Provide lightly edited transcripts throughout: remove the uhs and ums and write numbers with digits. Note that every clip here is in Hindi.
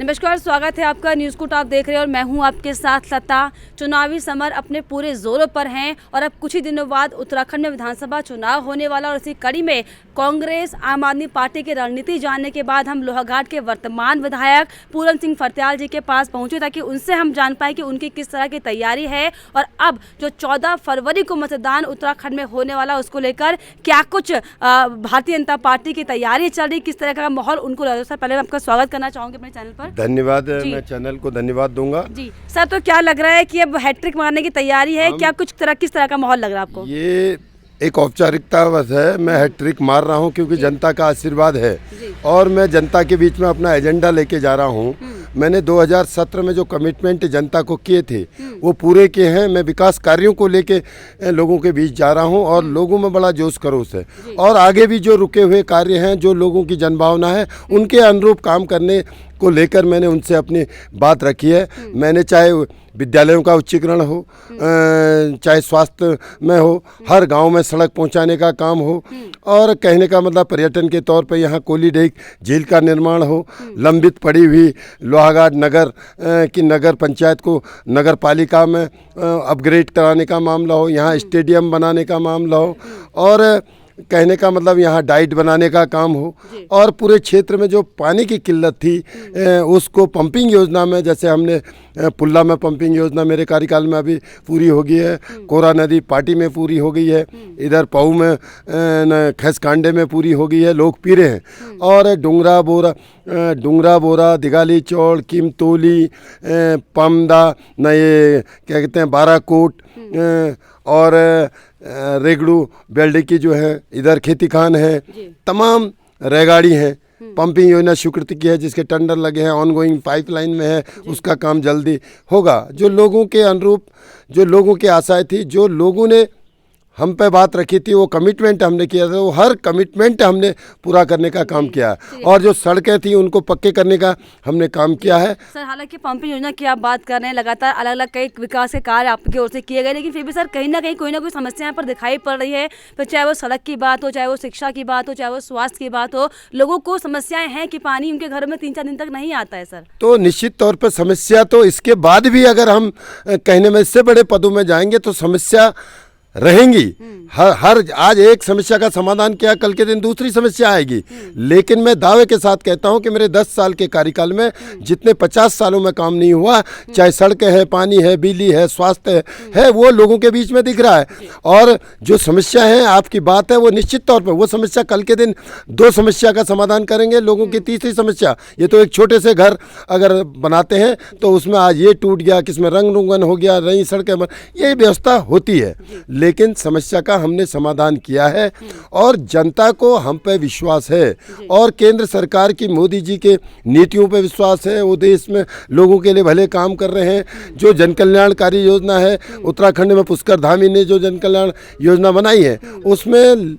नमस्कार, स्वागत है आपका न्यूज़ कुट आप देख रहे हैं और मैं हूं आपके साथ लता। चुनावी समर अपने पूरे जोरों पर हैं और अब कुछ ही दिनों बाद उत्तराखंड में विधानसभा चुनाव होने वाला और इसी कड़ी में कांग्रेस आम आदमी पार्टी की रणनीति जानने के बाद हम लोहाघाट के वर्तमान विधायक पूरन सिंह फर्त्याल जी के पास पहुंचे ताकि उनसे हम जान पाए कि उनकी किस तरह की तैयारी है और अब जो 14 फरवरी को मतदान उत्तराखंड में होने वाला उसको लेकर क्या कुछ भारतीय जनता पार्टी की तैयारी चल रही, किस तरह का माहौल उनको लग रहा है। पहले मैं आपका स्वागत करना चाहूँगी अपने चैनल पर। धन्यवाद, मैं चैनल को धन्यवाद दूंगा जी सर। तो क्या लग रहा है कि अब हैट्रिक मारने की तैयारी है, क्या कुछ किस तरह का माहौल लग रहा है आपको? ये एक औपचारिकता बस है, मैं हैट्रिक मार रहा हूं क्योंकि जनता का आशीर्वाद है और मैं जनता के बीच में अपना एजेंडा लेके जा रहा हूं। मैंने 2017 में जो कमिटमेंट जनता को किए थे वो पूरे किए हैं। मैं विकास कार्यों को लेके लोगों के बीच जा रहा हूं और लोगों में बड़ा जोश खरोश है और आगे भी जो रुके हुए कार्य हैं, जो लोगों की जनभावना है, उनके अनुरूप काम करने को लेकर मैंने उनसे अपनी बात रखी है। मैंने चाहे विद्यालयों का उच्चीकरण हो, चाहे स्वास्थ्य में हो, हर गांव में सड़क पहुंचाने का काम हो और कहने का मतलब पर्यटन के तौर पे यहाँ कोलीडेक झील का निर्माण हो, लंबित पड़ी हुई लोहाघाट नगर की नगर पंचायत को नगर पालिका में अपग्रेड कराने का मामला हो, यहाँ स्टेडियम बनाने का मामला हो और कहने का मतलब यहाँ डाइट बनाने का काम हो और पूरे क्षेत्र में जो पानी की किल्लत थी उसको पंपिंग योजना में, जैसे हमने पुल्ला में पंपिंग योजना मेरे कार्यकाल में अभी पूरी हो गई है, कोरा नदी पार्टी में पूरी हो गई है, इधर पाऊ में खैसकांडे में पूरी हो गई है, लोग पी रहे हैं और डुंगरा बोरा दिगाली चौड़ किमतोली पमदा न ये क्या कहते हैं बाराकोट और रेगड़ू बेल्डी की जो है, इधर खेती खान है, तमाम रेगाड़ी हैं। पंपिंग योजना स्वीकृति की है जिसके टेंडर लगे हैं, ऑनगोइंग पाइपलाइन में है, उसका काम जल्दी होगा। जो लोगों के अनुरूप, जो लोगों की आशाएं थी, जो लोगों ने हम पे बात रखी थी, वो कमिटमेंट हमने किया था, वो हर कमिटमेंट हमने पूरा करने का काम किया है और जो सड़कें थी उनको पक्के करने का हमने काम किया है। सर, हालांकि पंपिंग योजना की आप बात कर रहे हैं, लगातार अलग अलग कई विकास के कार्य आपकी ओर से किए गए, लेकिन फिर भी सर कहीं ना कहीं कोई ना कोई समस्या यहाँ पर दिखाई पड़ रही है। तो चाहे वो सड़क की बात हो, चाहे वो शिक्षा की बात हो, चाहे वो स्वास्थ्य की बात हो, लोगों को समस्याएं हैं कि पानी उनके घर में 3-4 दिन तक नहीं आता है। सर, तो निश्चित तौर पर समस्या, तो इसके बाद भी अगर हम कहने में इससे बड़े पदों में जाएंगे तो समस्या रहेंगी। हर आज एक समस्या का समाधान किया, कल के दिन दूसरी समस्या आएगी। लेकिन मैं दावे के साथ कहता हूं कि मेरे 10 साल के कार्यकाल में जितने 50 सालों में काम नहीं हुआ, चाहे सड़कें है, पानी है, बिजली है, स्वास्थ्य है, वो लोगों के बीच में दिख रहा है। और जो समस्या है, आपकी बात है, वो निश्चित तौर पर वो समस्या कल के दिन 2 समस्या का समाधान करेंगे लोगों की। तीसरी समस्या, ये तो एक छोटे से घर अगर बनाते हैं तो उसमें आज ये टूट गया, किसमें रंग रुंगन हो गया, नई सड़कें, ये व्यवस्था होती है। लेकिन समस्या का हमने समाधान किया है और जनता को हम पे विश्वास है और केंद्र सरकार की मोदी जी के नीतियों पे विश्वास है। वो देश में लोगों के लिए भले काम कर रहे हैं। जो जन कल्याणकारी योजना है, उत्तराखंड में पुष्कर धामी ने जो जन कल्याण योजना बनाई है, उसमें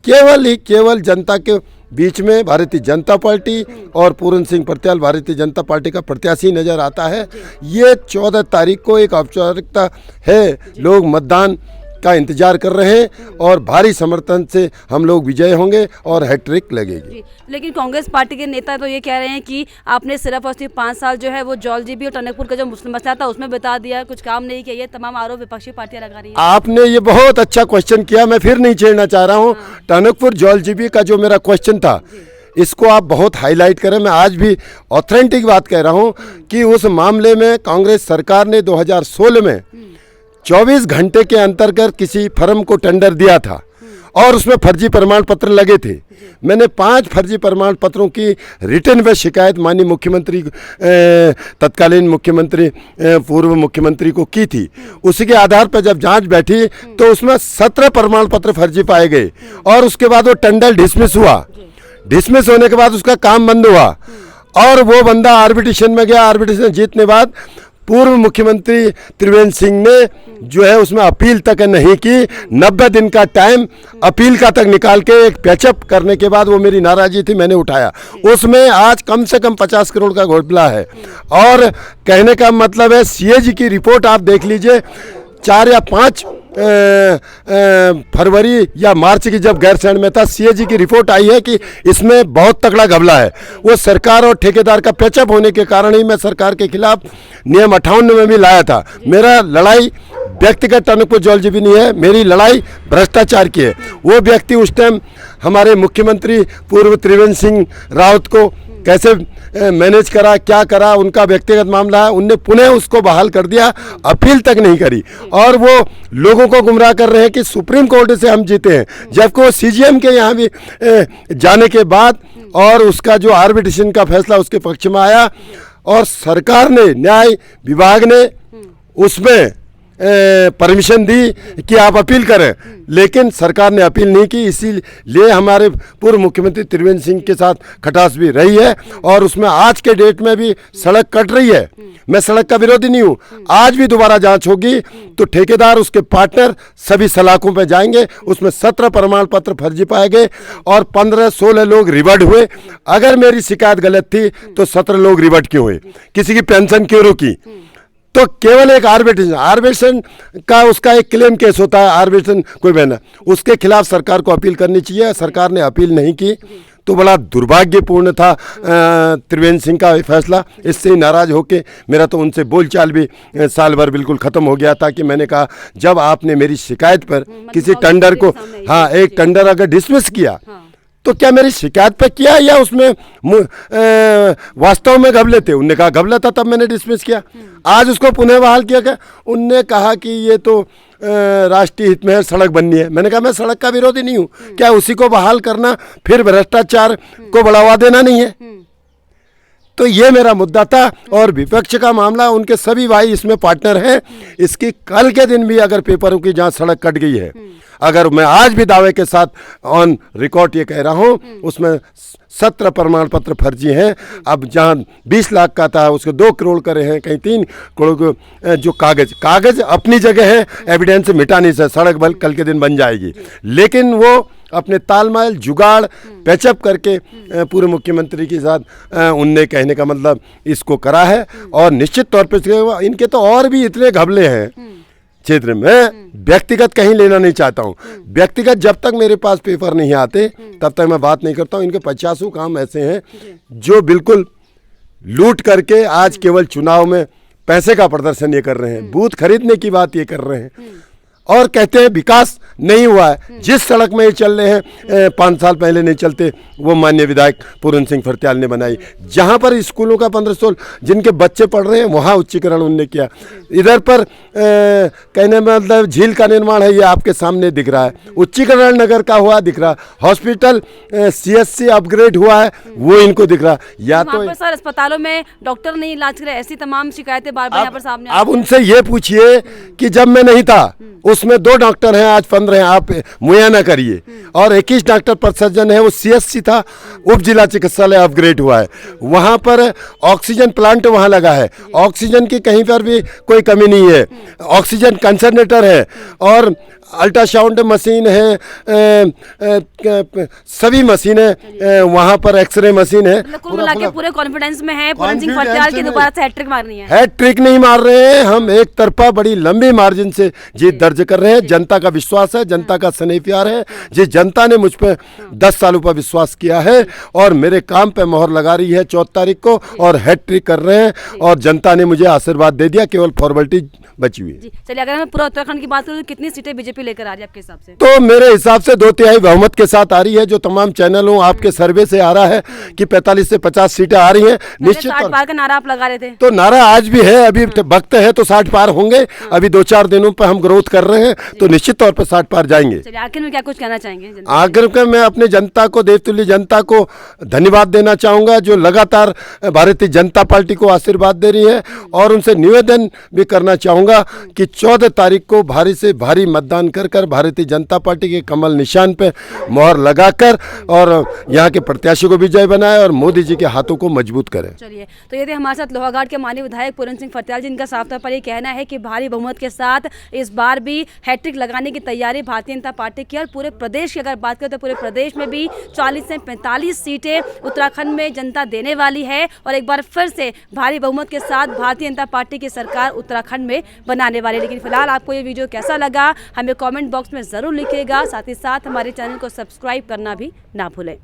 केवल जनता के बीच में भारतीय जनता पार्टी और पूरन सिंह फर्त्याल भारतीय जनता पार्टी का प्रत्याशी नजर आता है। ये 14 तारीख को एक औपचारिकता है, लोग मतदान का इंतजार कर रहे हैं और भारी समर्थन से हम लोग विजय होंगे और हैट्रिक लगेगी। लेकिन कांग्रेस पार्टी के नेता तो ये कह रहे हैं कि आपने सिर्फ और सिर्फ 5 साल जो है वो जौलजीबी और टनकपुर का जो मसला था उसमें बता दिया, कुछ काम नहीं किया। ये तमाम आरोप विपक्षी पार्टियां लगा रही है। आपने ये बहुत अच्छा क्वेश्चन किया, मैं फिर नहीं छेड़ना चाह रहा हूँ। टनकपुर जौलजीबी का जो मेरा क्वेश्चन था, इसको आप बहुत हाईलाइट करें। मैं आज भी ऑथेंटिक बात कह रहा हूँ कि उस मामले में कांग्रेस सरकार ने 2016 में 24 घंटे के अंतर्गत किसी फर्म को टेंडर दिया था और उसमें फर्जी प्रमाण पत्र लगे थे। मैंने 5 फर्जी प्रमाण पत्रों की रिटर्न में शिकायत माननीय मुख्यमंत्री, तत्कालीन मुख्यमंत्री, पूर्व मुख्यमंत्री को की थी। उसी के आधार पर जब जांच बैठी तो उसमें 17 प्रमाण पत्र फर्जी पाए गए और उसके बाद वो टेंडर डिसमिस हुआ। डिसमिस होने के बाद उसका काम बंद हुआ और वो बंदा आर्बिट्रेशन में गया। आर्बिट्रेशन जीतने बाद पूर्व मुख्यमंत्री त्रिवेंद्र सिंह ने जो है उसमें अपील तक नहीं की। 90 दिन का टाइम अपील का तक निकाल के एक पैचअप करने के बाद वो मेरी नाराजगी थी, मैंने उठाया। उसमें आज कम से कम 50 करोड़ का घोटाला है और कहने का मतलब है, सीएजी की रिपोर्ट आप देख लीजिए, 4 या 5 फरवरी या मार्च की जब गैरसैंण में था, सीएजी की रिपोर्ट आई है कि इसमें बहुत तगड़ा घपला है। वो सरकार और ठेकेदार का पैचअप होने के कारण ही मैं सरकार के खिलाफ नियम 58 में भी लाया था। मेरा लड़ाई व्यक्तिगत अनुकूल जॉर्ज भी नहीं है, मेरी लड़ाई भ्रष्टाचार की है। वो व्यक्ति उस टाइम हमारे मुख्यमंत्री पूर्व त्रिवेंद्र सिंह रावत को कैसे मैनेज करा, क्या करा, उनका व्यक्तिगत मामला है। उनने पुनः उसको बहाल कर दिया, अपील तक नहीं करी, और वो लोगों को गुमराह कर रहे हैं कि सुप्रीम कोर्ट से हम जीते हैं, जबकि वो सीजीएम के यहाँ भी जाने के बाद और उसका जो आर्बिट्रेशन का फैसला उसके पक्ष में आया, और सरकार ने, न्याय विभाग ने उसमें परमिशन दी कि आप अपील करें, लेकिन सरकार ने अपील नहीं की। इसीलिए हमारे पूर्व मुख्यमंत्री त्रिवेंद्र सिंह के साथ खटास भी रही है, और उसमें आज के डेट में भी सड़क कट रही है। मैं सड़क का विरोधी नहीं हूँ, आज भी दोबारा जांच होगी तो ठेकेदार, उसके पार्टनर सभी सलाखों पर जाएंगे। उसमें 17 प्रमाण पत्र फर्जी पाए गए और 15-16 लोग रिवर्ट हुए। अगर मेरी शिकायत गलत थी तो 17 लोग रिवर्ट क्यों हुए, किसी की पेंशन क्यों रुकी? तो केवल एक आर्बिट्रेशन का उसका एक क्लेम केस होता है, आर्बिट्रेशन कोई बहना, उसके खिलाफ सरकार को अपील करनी चाहिए। सरकार ने अपील नहीं की, तो बड़ा दुर्भाग्यपूर्ण था त्रिवेंद्र सिंह का फैसला। इससे ही नाराज होके मेरा तो उनसे बोलचाल भी साल भर बिल्कुल ख़त्म हो गया था कि मैंने कहा जब आपने मेरी शिकायत पर किसी टेंडर को, हाँ, एक टेंडर अगर डिसमिस किया तो क्या मेरी शिकायत पे किया या उसमें वास्तव में घपले थे? उनने कहा घपला था, तब मैंने डिसमिस किया। आज उसको पुनः बहाल किया गया। उनने कहा कि ये तो राष्ट्रीय हित में है, सड़क बननी है। मैंने कहा मैं सड़क का विरोधी नहीं हूँ, क्या उसी को बहाल करना फिर भ्रष्टाचार को बढ़ावा देना नहीं है? तो ये मेरा मुद्दा था, और विपक्ष का मामला, उनके सभी भाई इसमें पार्टनर हैं। इसकी कल के दिन भी अगर पेपरों की जहाँ सड़क कट गई है, अगर मैं आज भी दावे के साथ ऑन रिकॉर्ड ये कह रहा हूँ, उसमें 17 प्रमाण पत्र फर्जी हैं। अब जहाँ 20 लाख का था उसके 2 करोड़ करे हैं, कहीं 3 करोड़। जो कागज अपनी जगह है, एविडेंस मिटा नहीं सकता। सड़क कल के दिन बन जाएगी, लेकिन वो अपने तालमेल, जुगाड़, पैचअप करके पूर्व मुख्यमंत्री के साथ उनने, कहने का मतलब, इसको करा है। और निश्चित तौर पर इनके तो और भी इतने घपले हैं क्षेत्र में। व्यक्तिगत कहीं लेना नहीं चाहता हूँ। व्यक्तिगत जब तक मेरे पास पेपर नहीं आते तब तक मैं बात नहीं करता हूँ। इनके 50 काम ऐसे हैं जो बिल्कुल लूट करके आज केवल चुनाव में पैसे का प्रदर्शन ये कर रहे हैं, बूथ खरीदने की बात ये कर रहे हैं, और कहते हैं विकास नहीं हुआ है। जिस सड़क में ये चल रहे हैं 5 साल पहले नहीं चलते, वो माननीय विधायक पूरन सिंह फर्त्याल ने बनाई। जहाँ पर स्कूलों का 1500 जिनके बच्चे पढ़ रहे हैं वहाँ उच्चीकरण उनने किया। इधर पर कहने में मतलब झील का निर्माण है, ये आपके सामने दिख रहा है। उच्चीकरण नगर का हुआ दिख रहा, हॉस्पिटल CSC अपग्रेड हुआ है वो इनको दिख रहा। या तो सर अस्पतालों में डॉक्टर नहीं इलाज करे, ऐसी तमाम शिकायतें बार बार यहाँ पर सामने। आप उनसे ये पूछिए कि जब मैं नहीं था उसमें 2 डॉक्टर हैं, आज 15 हैं, आप मुआयना करिए। और 21 डॉक्टर प्रतिशत है, वो CSC था, उप जिला चिकित्सालय अपग्रेड हुआ है। वहाँ पर ऑक्सीजन प्लांट वहाँ लगा है, ऑक्सीजन की कहीं पर भी कोई कमी नहीं है। ऑक्सीजन कंसंट्रेटर है और अल्ट्रासाउंड मशीन है, सभी मशीनें वहाँ पर, एक्सरे मशीन है। कुल मिला के पूरे कॉन्फिडेंस में है पूरन सिंह फर्त्याल की दोबारा से हैट्रिक मारनी है। हैट्रिक नहीं मार रहे हैं हम, एक तरफा बड़ी लंबी मार्जिन से जीत दर्ज कर रहे हैं। जनता का विश्वास है, जनता का स्नेह प्यार है। जिस जनता ने मुझ पर 10 सालों पर विश्वास किया है और मेरे काम पे मोहर लगा रही है 14 तारीख को, और हैट्रिक कर रहे हैं, और जनता ने मुझे आशीर्वाद दे दिया, केवल फॉर्मेलिटी बची हुई है। चलिए, अगर मैं पूरा उत्तराखंड की बात करूँ तो कितनी सीटें बीजेपी लेकर आ रही है आपके हिसाब से? तो मेरे हिसाब से 2/3 बहुमत के साथ आ रही है। जो तमाम चैनलों आपके सर्वे से आ रहा है कि 45 से 50 सीटें आ रही हैं। निश्चित 60 पार का नारा आप लगा रहे थे, तो नारा आज भी है, अभी वक्त है तो 60 पार होंगे। अभी 2-4 दिनों पर हम ग्रोथ कर रहे हैं, तो निश्चित तौर पर 60 पार जाएंगे। आखिर में क्या कुछ कहना चाहेंगे? आखिर में मैं अपने जनता को, देवतुल्य जनता को धन्यवाद देना चाहूँगा, जो लगातार भारतीय जनता पार्टी को आशीर्वाद दे रही है। और उनसे निवेदन भी करना चाहूँगा कि 14 तारीख को भारी से भारी मतदान मतदान कर भारतीय जनता पार्टी के कमल निशान पे मोहर लगाकर और यहाँ के प्रत्याशी को विजय बनाए और मोदी जी के हाथों को मजबूत करें। चलिए, तो ये थे हमारे साथ लोहाघाट के माननीय विधायक पूरन सिंह फटियाल जी। इनका साफ तौर पर ये कहना है कि भारी बहुमत के साथ इस बार भी हैट्रिक लगाने की तैयारी भारतीय जनता पार्टी की। और पूरे प्रदेश की अगर बात करें तो पूरे प्रदेश में भी 40 से 45 सीटें उत्तराखंड में जनता देने वाली है और एक बार फिर से भारी बहुमत के साथ भारतीय जनता पार्टी की सरकार उत्तराखंड में बनाने वाली है। लेकिन फिलहाल आपको ये वीडियो कैसा लगा हमें कमेंट बॉक्स में ज़रूर लिखिएगा। साथ ही साथ हमारे चैनल को सब्सक्राइब करना भी ना भूलें।